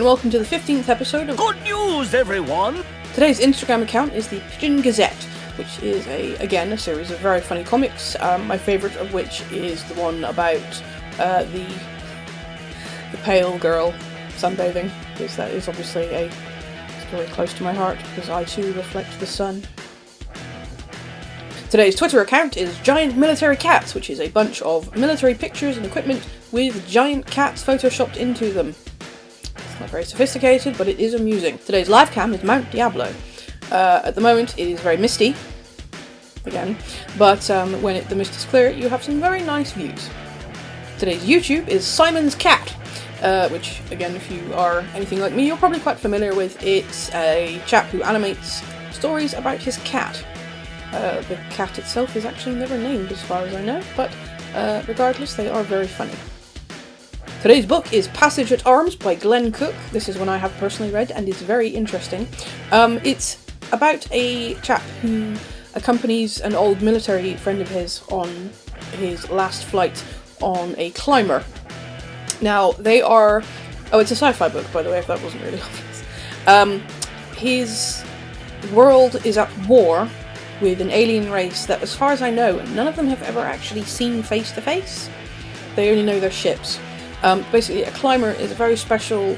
and welcome to the 15th episode of Good news, everyone! Today's Instagram account is the Pigeon Gazette, which is, again, a series of very funny comics, my favourite of which is the one about the pale girl sunbathing, because that is obviously a story close to my heart, because I too reflect the sun. Today's Twitter account is Giant Military Cats, which is a bunch of military pictures and equipment with giant cats photoshopped into them. It's not very sophisticated, but it is amusing. Today's live cam is Mount Diablo. At the moment it is very misty, again, but when the mist is clear you have some very nice views. Today's YouTube is Simon's Cat, which, again, if you are anything like me, you're probably quite familiar with. It's a chap who animates stories about his cat. The cat itself is actually never named as far as I know, but regardless, they are very funny. Today's book is Passage at Arms by Glen Cook. This is one I have personally read and it's very interesting. It's about a chap who accompanies an old military friend of his on his last flight on a climber. Now, they are... Oh, it's a sci-fi book, by the way, if that wasn't really obvious. His world is at war with an alien race that, as far as I know, none of them have ever actually seen face to face. They only know their ships. Basically, a climber is a very special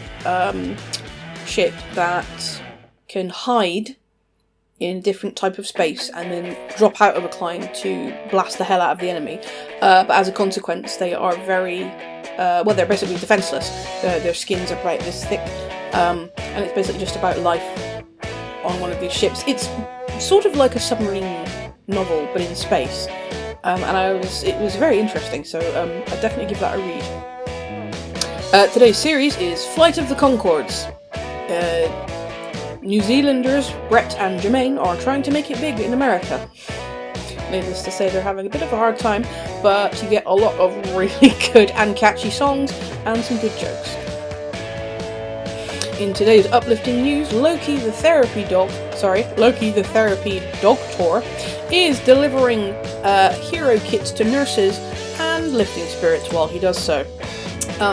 ship that can hide in a different type of space and then drop out of a climb to blast the hell out of the enemy. But as a consequence, they are very... well, they're basically defenseless. Their skins are about this thick, and it's basically just about life on one of these ships. It's sort of like a submarine novel, but in space, and it was very interesting, so I'd definitely give that a read. Today's series is Flight of the Conchords. New Zealanders Brett and Jermaine are trying to make it big in America. Needless to say, they're having a bit of a hard time, but you get a lot of really good and catchy songs and some good jokes. In today's uplifting news, Lowkey the Therapy Dog Tour is delivering hero kits to nurses and lifting spirits while he does so.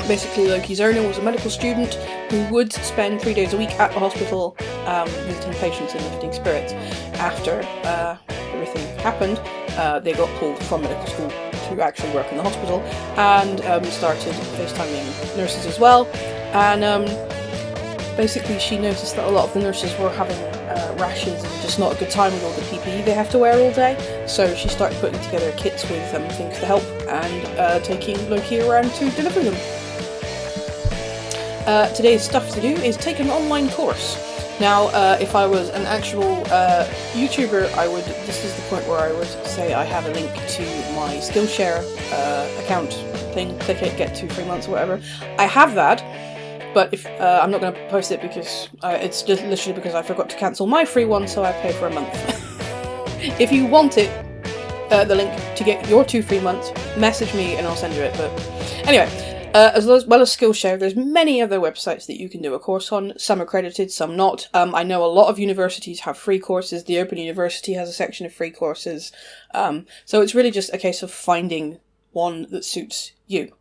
Basically, Lowkey's owner was a medical student who would spend 3 days a week at the hospital visiting patients and lifting spirits. After everything happened, they got pulled from medical school to actually work in the hospital and started FaceTiming nurses as well. And basically she noticed that a lot of the nurses were having rashes and just not a good time with all the PPE they have to wear all day. So she started putting together kits with things to help and taking Lowkey around to deliver them. Today's stuff to do is take an online course. Now, if I was an actual YouTuber, this is the point where I would say I have a link to my Skillshare account thing, click it, get 2 free months or whatever. I have that, but if I'm not going to post it because it's just literally because I forgot to cancel my free one, so I pay for a month. If you want it, the link to get your 2 free months, message me and I'll send you it. But anyway, as well as Skillshare, there's many other websites that you can do a course on. Some accredited, some not. I know a lot of universities have free courses. The Open University has a section of free courses. So it's really just a case of finding one that suits you.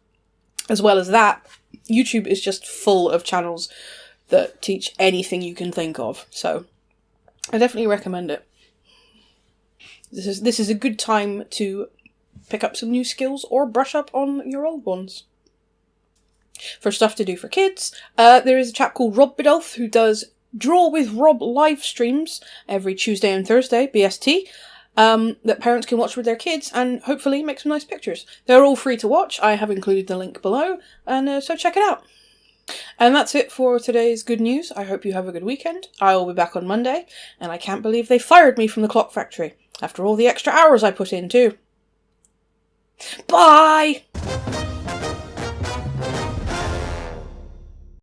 As well as that, YouTube is just full of channels that teach anything you can think of. So I definitely recommend it. This is a good time to pick up some new skills or brush up on your old ones. For stuff to do for kids, there is a chap called Rob Biddulph who does Draw with Rob live streams every Tuesday and Thursday, BST, that parents can watch with their kids and hopefully make some nice pictures. They're all free to watch. I have included the link below, and so check it out. And that's it for today's good news. I hope you have a good weekend. I will be back on Monday, and I can't believe they fired me from the clock factory after all the extra hours I put in too. Bye!